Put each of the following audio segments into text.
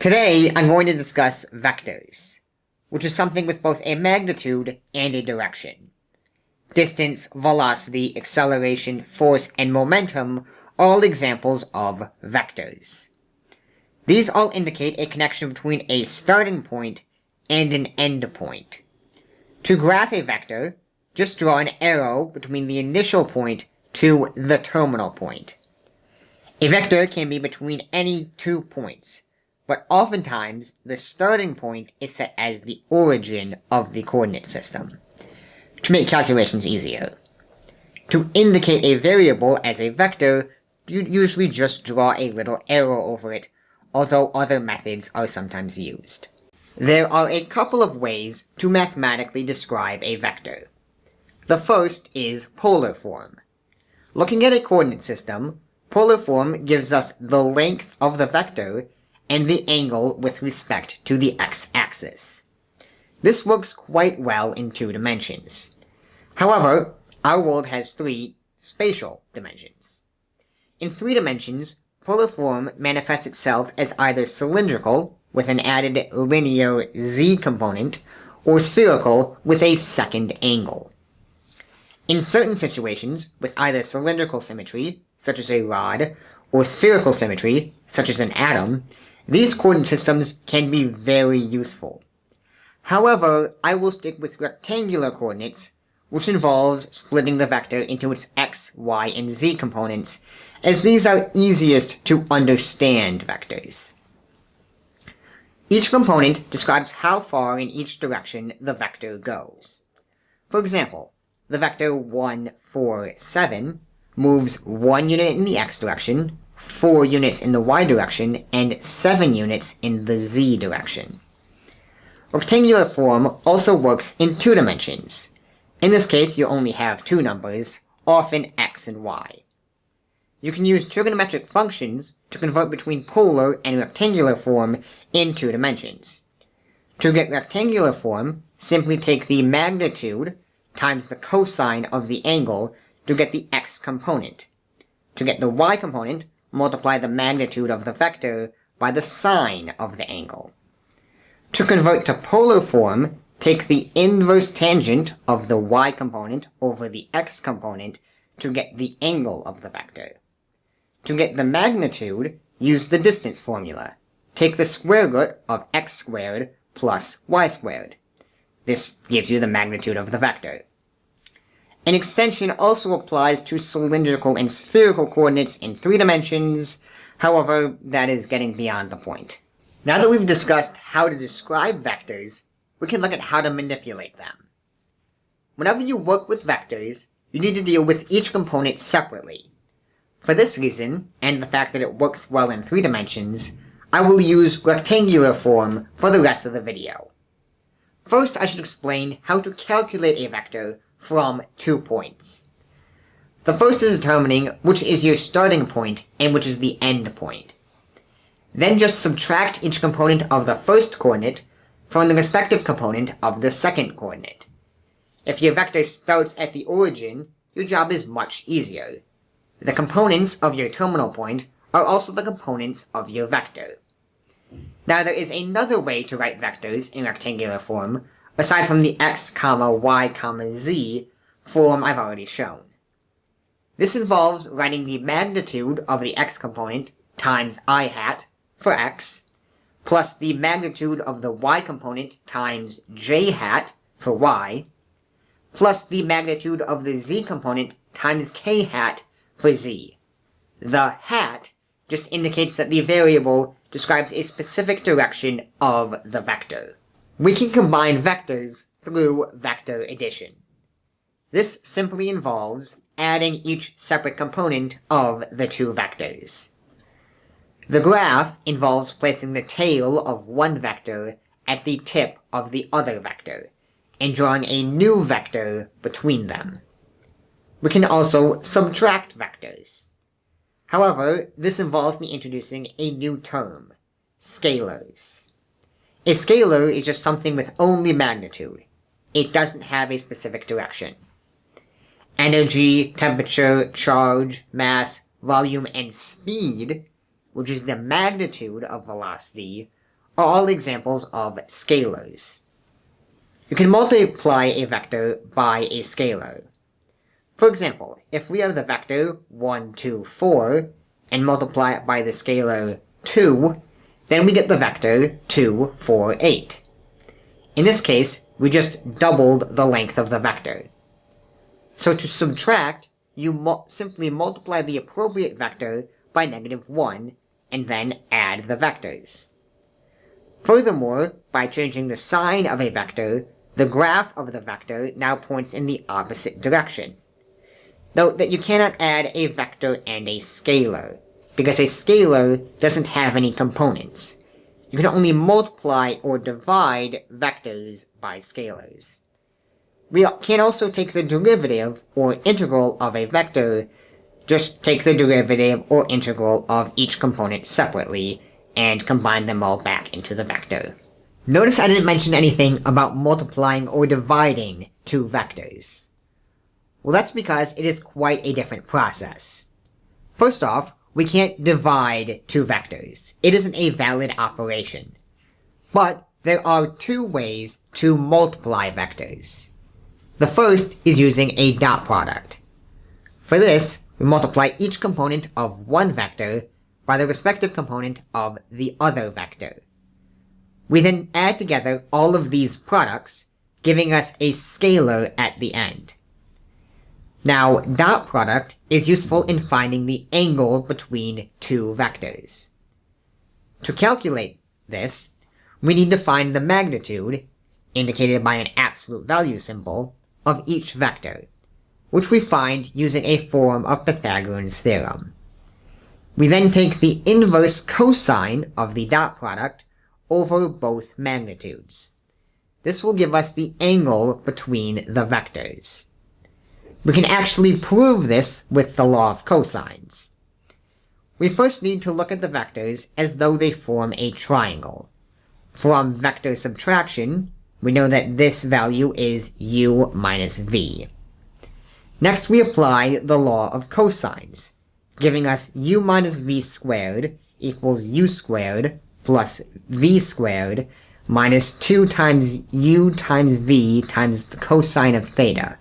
Today, I'm going to discuss vectors, which is something with both a magnitude and a direction. Distance, velocity, acceleration, force, and momentum are all examples of vectors. These all indicate a connection between a starting point and an end point. To graph a vector, just draw an arrow between the initial point to the terminal point. A vector can be between any 2 points, but oftentimes the starting point is set as the origin of the coordinate system, to make calculations easier. To indicate a variable as a vector, you usually just draw a little arrow over it, although other methods are sometimes used. There are a couple of ways to mathematically describe a vector. The first is polar form. Looking at a coordinate system, polar form gives us the length of the vector and the angle with respect to the x-axis. This works quite well in 2 dimensions. However, our world has 3 spatial dimensions. In 3 dimensions, polar form manifests itself as either cylindrical, with an added linear z component, or spherical with a second angle. In certain situations, with either cylindrical symmetry, such as a rod, or spherical symmetry, such as an atom, these coordinate systems can be very useful. However, I will stick with rectangular coordinates, which involves splitting the vector into its x, y, and z components, as these are easiest to understand vectors. Each component describes how far in each direction the vector goes. For example, the vector 1, 4, 7 moves 1 unit in the x direction, 4 units in the y direction, and 7 units in the z direction. Rectangular form also works in 2 dimensions. In this case, you only have 2 numbers, often x and y. You can use trigonometric functions to convert between polar and rectangular form in 2 dimensions. To get rectangular form, simply take the magnitude times the cosine of the angle to get the x component. To get the y component, multiply the magnitude of the vector by the sine of the angle. To convert to polar form, take the inverse tangent of the y component over the x component to get the angle of the vector. To get the magnitude, use the distance formula. Take the square root of x squared plus y squared. This gives you the magnitude of the vector. An extension also applies to cylindrical and spherical coordinates in 3 dimensions, however, that is getting beyond the point. Now that we've discussed how to describe vectors, we can look at how to manipulate them. Whenever you work with vectors, you need to deal with each component separately. For this reason, and the fact that it works well in 3 dimensions, I will use rectangular form for the rest of the video. First, I should explain how to calculate a vector from 2 points. The first is determining which is your starting point and which is the end point. Then just subtract each component of the first coordinate from the respective component of the second coordinate. If your vector starts at the origin, your job is much easier. The components of your terminal point are also the components of your vector. Now there is another way to write vectors in rectangular form, aside from the x, y, z form I've already shown. This involves writing the magnitude of the x component times I hat for x, plus the magnitude of the y component times j hat for y, plus the magnitude of the z component times k hat for z. The hat just indicates that the variable describes a specific direction of the vector. We can combine vectors through vector addition. This simply involves adding each separate component of the 2 vectors. The graph involves placing the tail of one vector at the tip of the other vector, and drawing a new vector between them. We can also subtract vectors. However, this involves me introducing a new term, scalars. A scalar is just something with only magnitude. It doesn't have a specific direction. Energy, temperature, charge, mass, volume, and speed, which is the magnitude of velocity, are all examples of scalars. You can multiply a vector by a scalar. For example, if we have the vector 1, 2, 4, and multiply it by the scalar 2, then we get the vector 2, 4, 8. In this case, we just doubled the length of the vector. So to subtract, you simply multiply the appropriate vector by -1, and then add the vectors. Furthermore, by changing the sign of a vector, the graph of the vector now points in the opposite direction. Note that you cannot add a vector and a scalar, because a scalar doesn't have any components. You can only multiply or divide vectors by scalars. We can also take the derivative or integral of a vector. Just take the derivative or integral of each component separately and combine them all back into the vector. Notice I didn't mention anything about multiplying or dividing two vectors. Well, that's because it is quite a different process. First off, we can't divide two vectors. It isn't a valid operation. But there are two ways to multiply vectors. The first is using a dot product. For this, we multiply each component of one vector by the respective component of the other vector. We then add together all of these products, giving us a scalar at the end. Now, dot product is useful in finding the angle between two vectors. To calculate this, we need to find the magnitude, indicated by an absolute value symbol, of each vector, which we find using a form of Pythagorean's theorem. We then take the inverse cosine of the dot product over both magnitudes. This will give us the angle between the vectors. We can actually prove this with the law of cosines. We first need to look at the vectors as though they form a triangle. From vector subtraction, we know that this value is u minus v. Next, we apply the law of cosines, giving us u minus v squared equals u squared plus v squared minus 2 times u times v times the cosine of theta.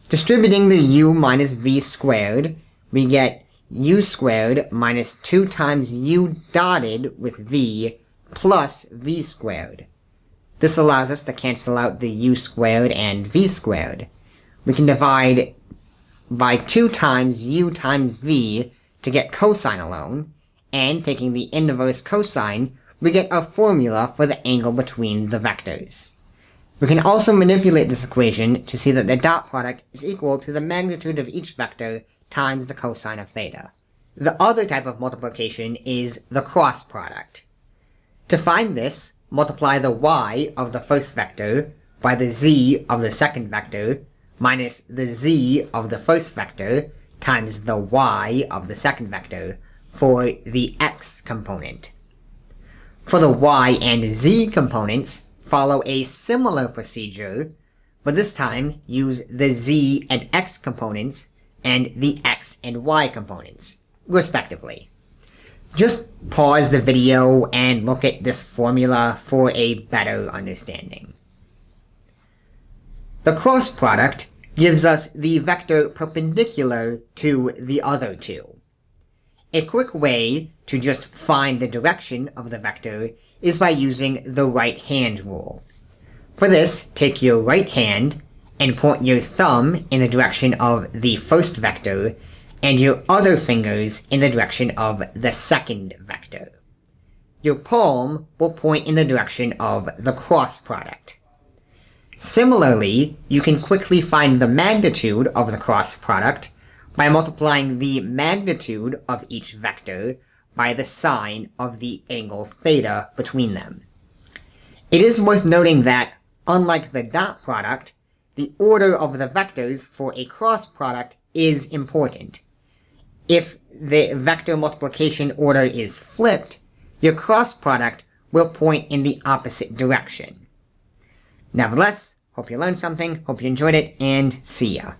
Distributing the u minus v squared, we get u squared minus 2 times u dotted with v plus v squared. This allows us to cancel out the u squared and v squared. We can divide by 2 times u times v to get cosine alone, and taking the inverse cosine, we get a formula for the angle between the vectors. We can also manipulate this equation to see that the dot product is equal to the magnitude of each vector times the cosine of theta. The other type of multiplication is the cross product. To find this, multiply the y of the first vector by the z of the second vector minus the z of the first vector times the y of the second vector for the x component. For the y and z components, follow a similar procedure, but this time use the z and x components and the x and y components, respectively. Just pause the video and look at this formula for a better understanding. The cross product gives us the vector perpendicular to the other two. A quick way to just find the direction of the vector is by using the right-hand rule. For this, take your right hand and point your thumb in the direction of the first vector and your other fingers in the direction of the second vector. Your palm will point in the direction of the cross product. Similarly, you can quickly find the magnitude of the cross product by multiplying the magnitude of each vector by the sine of the angle theta between them. It is worth noting that, unlike the dot product, the order of the vectors for a cross product is important. If the vector multiplication order is flipped, your cross product will point in the opposite direction. Nevertheless, hope you learned something, hope you enjoyed it, and see ya.